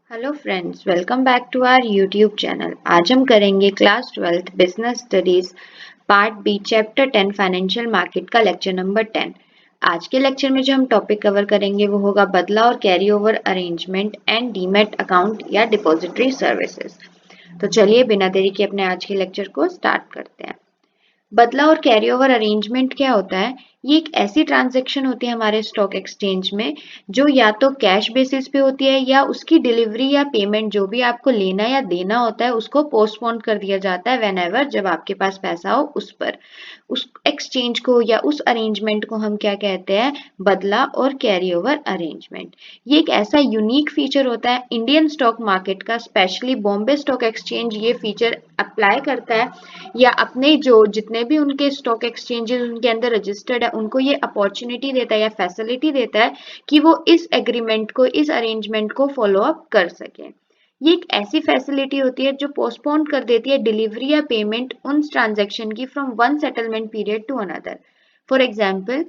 Hello friends, welcome back to our YouTube channel. आज हम करेंगे class 12th business studies part B chapter 10 financial market का lecture number 10। आज के lecture में जो हम टॉपिक कवर करेंगे वो होगा बदला और carry over arrangement and demat account या डिपॉजिटरी सर्विसेज। तो चलिए बिना देरी के अपने आज के लेक्चर को स्टार्ट करते हैं। बदला और कैरी ओवर अरेंजमेंट क्या होता है? ये एक ऐसी ट्रांजैक्शन होती है हमारे स्टॉक एक्सचेंज में जो या तो कैश बेसिस पे होती है या उसकी डिलीवरी या पेमेंट जो भी आपको लेना या देना होता है उसको पोस्टपोन कर दिया जाता है व्हेन एवर जब आपके पास पैसा हो उस पर। उस एक्सचेंज को या उस अरेंजमेंट को हम क्या कहते हैं? बदला और कैरी ओवर अरेंजमेंट। ये एक ऐसा यूनिक फीचर होता है इंडियन स्टॉक मार्केट का, स्पेशली बॉम्बे स्टॉक एक्सचेंज ये फीचर अप्लाई करता है या अपने जो जितने भी उनके स्टॉक एक्सचेंजेस उनके अंदर रजिस्टर्ड है उनको ये अपॉर्चुनिटी देता है या फैसिलिटी देता है कि वो इस एग्रीमेंट को, इस अरेंजमेंट को फॉलो अप कर सके। ये एक ऐसी फैसिलिटी होती है जो पोस्टपोन कर देती है डिलीवरी या पेमेंट उन ट्रांजैक्शन की from one settlement period to another. For example,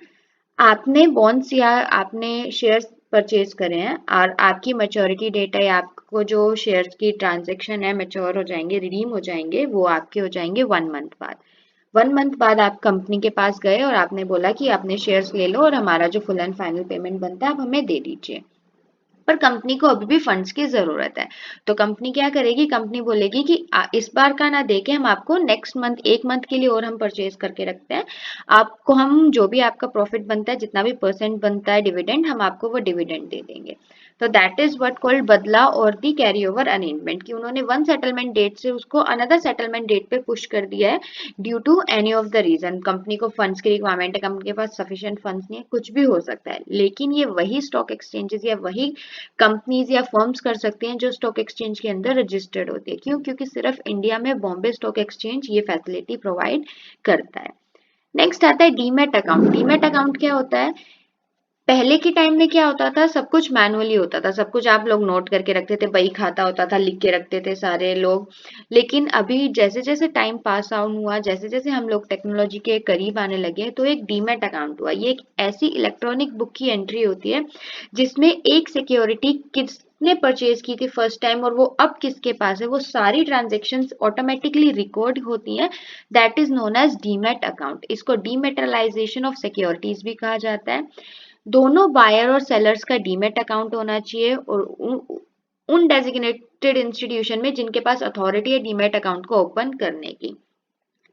आपने बॉन्ड्स या आपने शेयर्स परचेज करे हैं और आपकी मैच्योरिटी डेट है, आपको जो शेयर्स की ट्रांजैक्शन है मैच्योर हो जाएंगे, रिडीम हो जाएंगे, वो आपके हो जाएंगे 1 मंथ बाद। 1 मंथ बाद आप कंपनी के पास गए और आपने बोला कि आपने शेयर्स ले लो और हमारा जो फुल एंड फाइनल पेमेंट बनता है आप हमें दे दीजिए। पर कंपनी को अभी भी फंड्स की जरूरत है। तो कंपनी क्या करेगी? कंपनी बोलेगी कि इस बार का ना देके हम आपको नेक्स्ट मंथ 1 मंथ के लिए और हम परचेज करके रखते हैं। आपको हम जो भी आपका प्रॉफिट बनता है, जितना भी परसेंट बनता है डिविडेंड, हम आपको वो डिविडेंड दे देंगे। तो दैट इज व्हाट कॉल्ड बदला और दी कैरी ओवर अरेंजमेंट, कि उन्होंने वन सेटलमेंट डेट से उसको अनदर सेटलमेंट डेट पे पुश कर दिया है due to any of the reason. Company को फंड्स की रिक्वायरमेंट है, कंपनी के पास सफिशिएंट फंड्स नहीं है, कुछ भी हो सकता है। लेकिन ये वही स्टॉक एक्सचेंजेस या वही कंपनीज या फर्म्स कर सकते हैं जो स्टॉक एक्सचेंज के अंदर रजिस्टर्ड होती है। क्यों? क्योंकि सिर्फ इंडिया में बॉम्बे स्टॉक एक्सचेंज ये फैसिलिटी प्रोवाइड करता है। नेक्स्ट आता है डीमैट अकाउंट। डीमैट अकाउंट क्या होता है? पहले के टाइम में क्या होता था? सब कुछ मैनुअली होता था, सब कुछ आप लोग नोट करके रखते थे, बही खाता होता था, लिख के रखते थे सारे लोग। लेकिन अभी जैसे जैसे टाइम पास आउट हुआ, जैसे जैसे हम लोग टेक्नोलॉजी के करीब आने लगे, तो एक डीमैट अकाउंट हुआ। ये एक ऐसी इलेक्ट्रॉनिक बुक की एंट्री होती है जिसमें एक सिक्योरिटी किसने परचेज की थी फर्स्ट टाइम और वो अब किसके पास है, वो सारी ट्रांजेक्शन्स ऑटोमेटिकली रिकॉर्ड होती हैं। That is known as demat account. इसको डीमेटलाइजेशन ऑफ सिक्योरिटीज भी कहा जाता है। दोनों बायर और सेलर्स का डीमैट अकाउंट होना चाहिए और उन डेजिग्नेटेड इंस्टीट्यूशन में जिनके पास अथॉरिटी है डीमैट अकाउंट को ओपन करने की,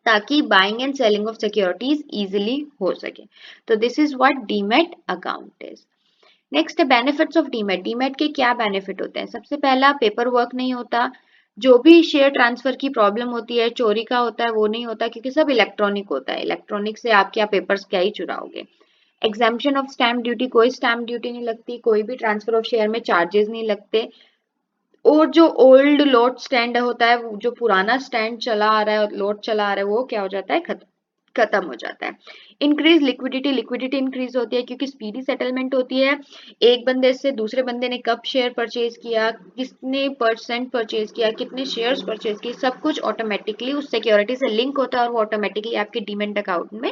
ताकि buying and selling of securities easily हो सके। तो this is what demat account is. Next है बेनिफिट्स ऑफ डीमैट। डीमैट के क्या बेनिफिट होते हैं? सबसे पहला, पेपर वर्क नहीं होता। जो भी शेयर ट्रांसफर की प्रॉब्लम होती है, चोरी का होता है, वो नहीं होता क्योंकि सब इलेक्ट्रॉनिक होता है। इलेक्ट्रॉनिक से आप क्या पेपर्स क्या ही चुराओगे। एग्जाम्पशन ऑफ स्टैम्प ड्यूटी, कोई स्टैम्प ड्यूटी नहीं लगती, कोई भी ट्रांसफर ऑफ शेयर में चार्जेस नहीं लगते। और जो ओल्ड लोड स्टैंड होता है, जो पुराना स्टैंड चला आ रहा है, लोड चला आ रहा है, वो क्या हो जाता है? खत्म हो जाता है। इंक्रीज लिक्विडिटी, लिक्विडिटी इंक्रीज होती है क्योंकि स्पीडी सेटलमेंट होती है। एक बंदे से दूसरे बंदे ने कब शेयर परचेज किया, कितने परसेंट परचेज किया, कितने शेयर्स परचेज किए, सब कुछ ऑटोमेटिकली उस सिक्योरिटी से लिंक होता है और वो ऑटोमेटिकली आपके डीमैट अकाउंट में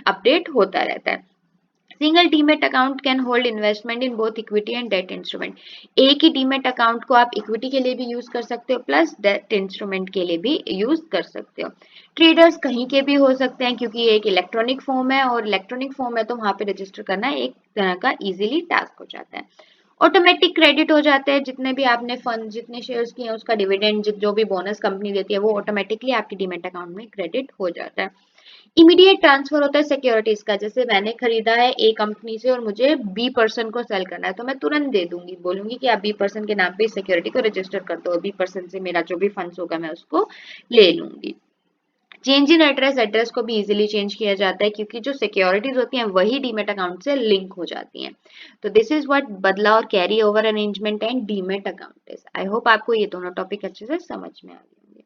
अपडेट होता रहता है। Single demat account can hold investment in both equity and debt instrument. एक ही डीमैट अकाउंट को आप इक्विटी के लिए भी यूज कर सकते हो प्लस डेट इंस्ट्रूमेंट के लिए भी यूज कर सकते हो। ट्रेडर्स कहीं के भी हो सकते हैं क्योंकि ये एक इलेक्ट्रॉनिक फॉर्म है और इलेक्ट्रॉनिक फॉर्म है तो वहां पे रजिस्टर करना एक तरह का इजीली टास्क हो जाता है। ऑटोमेटिक क्रेडिट हो जाते हैं, जितने भी आपने फंड, जितने शेयर्स किए हैं उसका डिविडेंड, जो भी बोनस कंपनी देती है वो ऑटोमेटिकली आपके डीमैट अकाउंट में क्रेडिट हो जाता है। इमीडिएट ट्रांसफर होता है सिक्योरिटीज का। जैसे मैंने खरीदा है ए कंपनी से और मुझे बी पर्सन को सेल करना है तो मैं तुरंत दे दूंगी, बोलूंगी कि आप बी पर्सन के नाम पे सिक्योरिटी को रजिस्टर कर दो, बी पर्सन से मेरा जो भी फंड्स होगा मैं उसको ले लूंगी। चेंज इन एड्रेस, एड्रेस को भी इजीली चेंज किया जाता है क्योंकि जो सिक्योरिटीज होती हैं वही डीमैट अकाउंट से लिंक हो जाती हैं। तो दिस इज व्हाट बदला और carry over arrangement and demat account is. I hope आपको ये दोनों टॉपिक अच्छे से समझ में आ गए होंगे।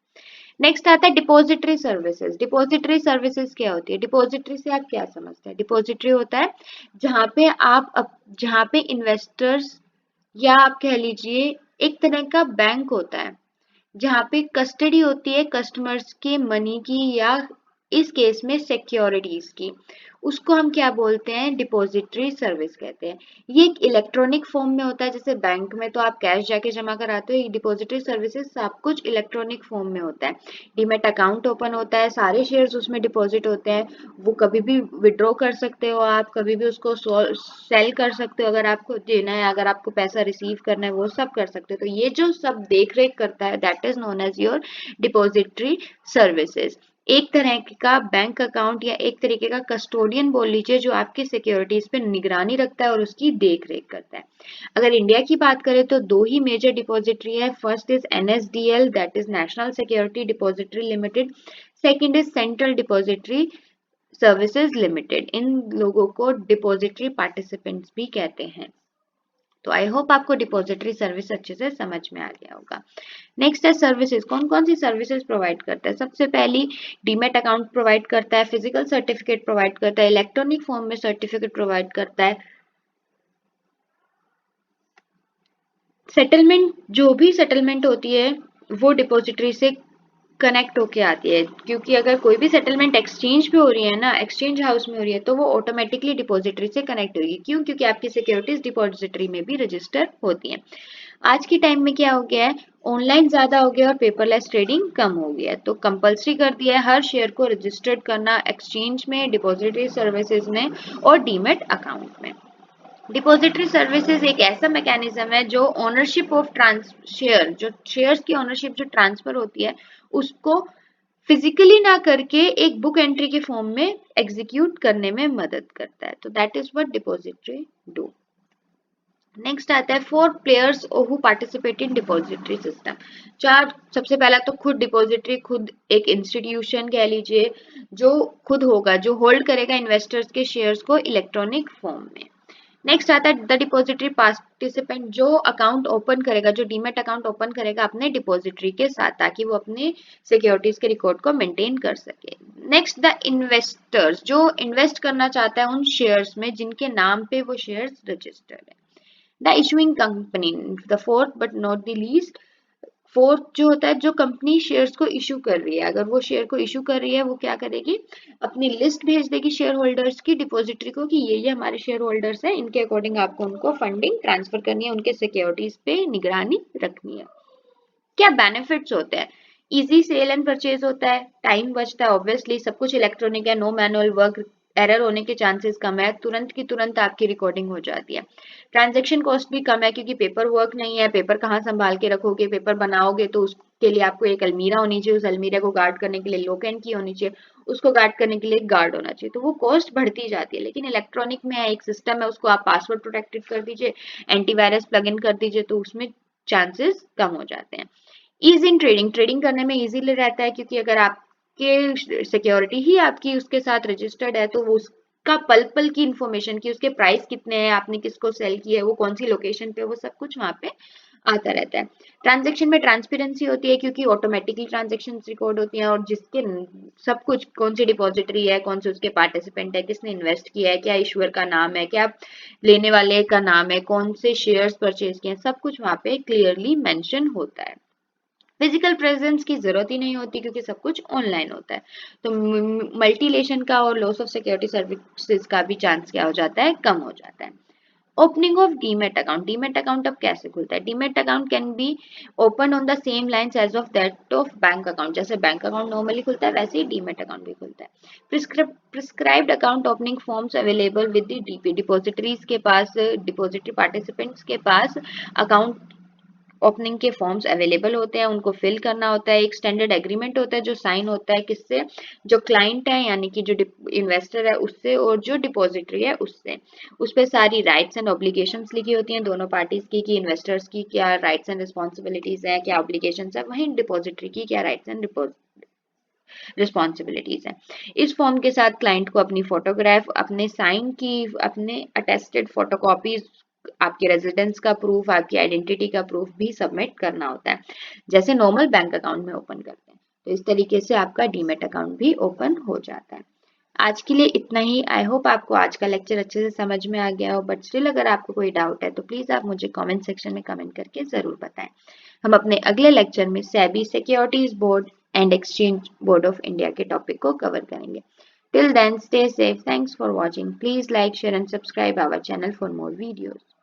नेक्स्ट आता है डिपॉजिटरी सर्विसेज। डिपॉजिटरी सर्विसेज क्या होती है? डिपॉजिटरी से आप क्या समझते हैं? डिपॉजिटरी होता है जहां पे जहां पे इन्वेस्टर्स या आप कह लीजिए एक तरह का बैंक होता है जहाँ पे कस्टडी होती है कस्टमर्स के मनी की या इस केस में सिक्योरिटीज की, उसको हम क्या बोलते हैं, डिपॉजिटरी सर्विस कहते हैं। ये एक इलेक्ट्रॉनिक फॉर्म में होता है, जैसे बैंक में तो आप कैश जाके जमा कराते हो, डिपॉजिटरी सर्विसेज सब कुछ इलेक्ट्रॉनिक फॉर्म में होता है। डीमैट अकाउंट ओपन होता है, सारे शेयर्स उसमें डिपॉजिट होते हैं, वो कभी भी विड्रॉ कर सकते हो आप, कभी भी उसको सेल कर सकते हो अगर आपको देना है, अगर आपको पैसा रिसीव करना है वो सब कर सकते हो। तो ये जो सब देख रेख करता है that is known as your depository services. एक तरह का बैंक अकाउंट या एक तरीके का कस्टोडियन बोल लीजिए, जो आपकी सिक्योरिटीज पे निगरानी रखता है और उसकी देख रेख करता है। अगर इंडिया की बात करें तो दो ही मेजर डिपॉजिटरी है, first is NSDL that is national security depository limited, second is central depository services limited. इन लोगों को डिपॉजिटरी पार्टिसिपेंट्स भी कहते हैं। तो आई होप आपको डिपॉजिटरी सर्विस अच्छे से समझ में आ गया होगा। नेक्स्ट है सर्विसेज, कौन कौन सी सर्विसेज प्रोवाइड करता है। सबसे पहली डीमैट अकाउंट प्रोवाइड करता है, फिजिकल सर्टिफिकेट प्रोवाइड करता है, इलेक्ट्रॉनिक फॉर्म में सर्टिफिकेट प्रोवाइड करता है, सेटलमेंट, जो भी सेटलमेंट होती है वो डिपॉजिटरी से कनेक्ट होके आती है, क्योंकि अगर कोई भी सेटलमेंट एक्सचेंज पे हो रही है ना, एक्सचेंज हाउस में हो रही है, तो वो ऑटोमेटिकली डिपॉजिटरी से कनेक्ट होगी। क्यों? क्योंकि आपकी सिक्योरिटीज डिपॉजिटरी में भी रजिस्टर होती हैं। आज के टाइम में क्या हो गया है, ऑनलाइन ज्यादा हो गया और पेपरलेस ट्रेडिंग कम हो गया है, तो कंपलसरी कर दिया है हर शेयर को रजिस्टर्ड करना एक्सचेंज में, डिपॉजिटरी सर्विसेज में और डीमैट अकाउंट में। डिपॉजिटरी सर्विसेज एक ऐसा मैकेनिज्म है जो ओनरशिप ऑफ शेयर, जो शेयर्स की ओनरशिप जो ट्रांसफर होती है उसको फिजिकली ना करके एक बुक एंट्री के फॉर्म में एग्जीक्यूट करने में मदद करता है। तो that is what depository do. Next आता है four players who participate in depository system. चार, सबसे पहला तो खुद डिपॉजिटरी, खुद एक इंस्टीट्यूशन कह लीजिए जो खुद होगा, जो होल्ड करेगा इन्वेस्टर्स के शेयर्स को इलेक्ट्रॉनिक फॉर्म में। नेक्स्ट आता है द डिपॉजिटरी पार्टिसिपेंट, जो अकाउंट ओपन करेगा, जो डीमैट अकाउंट ओपन करेगा अपने डिपॉजिटरी के साथ, ताकि वो अपने सिक्योरिटीज के रिकॉर्ड को मेंटेन कर सके। नेक्स्ट द इन्वेस्टर्स, जो इन्वेस्ट करना चाहता है उन शेयर्स में जिनके नाम पे वो शेयर्स रजिस्टर्ड है। The issuing company, the fourth but not the least, fourth जो होता है जो कंपनी शेयर्स को इशू कर रही है, अगर वो शेयर को इशू कर रही है वो क्या करेगी, अपनी लिस्ट भेज देगी शेयर होल्डर्स की डिपॉजिटरी को कि ये हमारे शेयर होल्डर्स हैं, इनके अकॉर्डिंग आपको उनको फंडिंग ट्रांसफर करनी है, उनके सिक्योरिटीज पे निगरानी रखनी है। क्या बेनिफिट्स होते हैं, इजी सेल एंड परचेज होता है, टाइम बचता है, ऑब्वियसली सब कुछ इलेक्ट्रॉनिक है, नो मैनुअल वर्क, एरर होने के चांसेस कम है, तुरंत की तुरंत आपकी रिकॉर्डिंग हो जाती है। ट्रांजैक्शन कॉस्ट भी कम है, क्योंकि पेपर वर्क नहीं है, पेपर कहाँ संभाल के रखोगे, पेपर बनाओगे तो उसके लिए आपको एक अलमीरा होनी चाहिए, उस अलमीरा को गार्ड करने के लिए लॉक एंड की होनी चाहिए, उसको गार्ड करने के लिए एक गार्ड होना चाहिए, तो वो कॉस्ट बढ़ती जाती है। लेकिन इलेक्ट्रॉनिक में एक सिस्टम है, उसको आप पासवर्ड प्रोटेक्टेड कर दीजिए, एंटीवायरस प्लग इन कर दीजिए, तो उसमें चांसेस कम हो जाते हैं। ईज इन ट्रेडिंग, ट्रेडिंग करने में इजीली रहता है, क्योंकि अगर आपके सिक्योरिटी ही आपकी उसके साथ रजिस्टर्ड है, तो वो उसका पल पल की इंफॉर्मेशन की, उसके प्राइस कितने हैं, आपने किसको सेल किया है, वो कौन सी लोकेशन पे, वो सब कुछ वहां पे आता रहता है। ट्रांजेक्शन में ट्रांसपेरेंसी होती है, क्योंकि ऑटोमेटिकली ट्रांजेक्शन रिकॉर्ड होती हैं, और जिसके सब कुछ, कौन सी डिपॉजिटरी है, कौन से उसके पार्टिसिपेंट है, किसने इन्वेस्ट किया है, क्या इशूअर का नाम है, क्या लेने वाले का नाम है, कौन से शेयर्स परचेज किए हैं, सब कुछ वहां पे क्लियरली मेंशन होता है। फिजिकल प्रेजेंस की जरूरत ही नहीं होती, क्योंकि सब कुछ ऑनलाइन होता है, तो मल्टीलेशन का और लॉस ऑफ सिक्योरिटी सर्विसेज का भी चांस क्या हो जाता है, कम हो जाता है। Opening of demat account, demat account अब कैसे खुलता है, demat account can be open on the same lines as of that of bank account, जैसे बैंक अकाउंट नॉर्मली खुलता है वैसे ही डीमैट अकाउंट भी खुलता है। Prescribed account opening forms available with the DP, depositories के पास, डिपॉजिटरी पार्टिसिपेंट्स के पास अकाउंट ओपनिंग के फॉर्म्स अवेलेबल होते हैं, उनको फिल करना होता है, एक स्टैंडर्ड एग्रीमेंट होता है जो साइन होता है किससे, जो क्लाइंट है यानी कि जो इन्वेस्टर है उससे, और जो डिपॉजिटरी है उससे। उस पर सारी राइट्स एंड ऑब्लिगेशंस लिखी होती हैं दोनों पार्टीज की, कि इन्वेस्टर्स की क्या राइट्स एंड रिस्पॉन्सिबिलिटीज है, क्या ऑब्लिगेशंस है, वहीं डिपॉजिटरी की क्या राइट्स एंड रिस्पॉन्सिबिलिटीज है। इस फॉर्म के साथ क्लाइंट को अपनी फोटोग्राफ, अपने साइन की, अपने अटेस्टेड फोटोकॉपीज, आपके रेजिडेंस का प्रूफ, आपकी आइडेंटिटी का प्रूफ भी सबमिट करना होता है, जैसे नॉर्मल बैंक अकाउंट में ओपन करते हैं। तो इस तरीके से आपका डीमैट अकाउंट भी ओपन हो जाता है। आज के लिए इतना ही। आई होप आपको आज का लेक्चर अच्छे से समझ में आ गया हो, बट स्टिल अगर आपको कोई डाउट है तो प्लीज आप मुझे कमेंट सेक्शन में कमेंट करके जरूर बताएं। हम अपने अगले लेक्चर में SEBI securities board and exchange board of India के टॉपिक को कवर करेंगे। Till then stay safe, thanks for watching, please like share and subscribe our channel for more videos.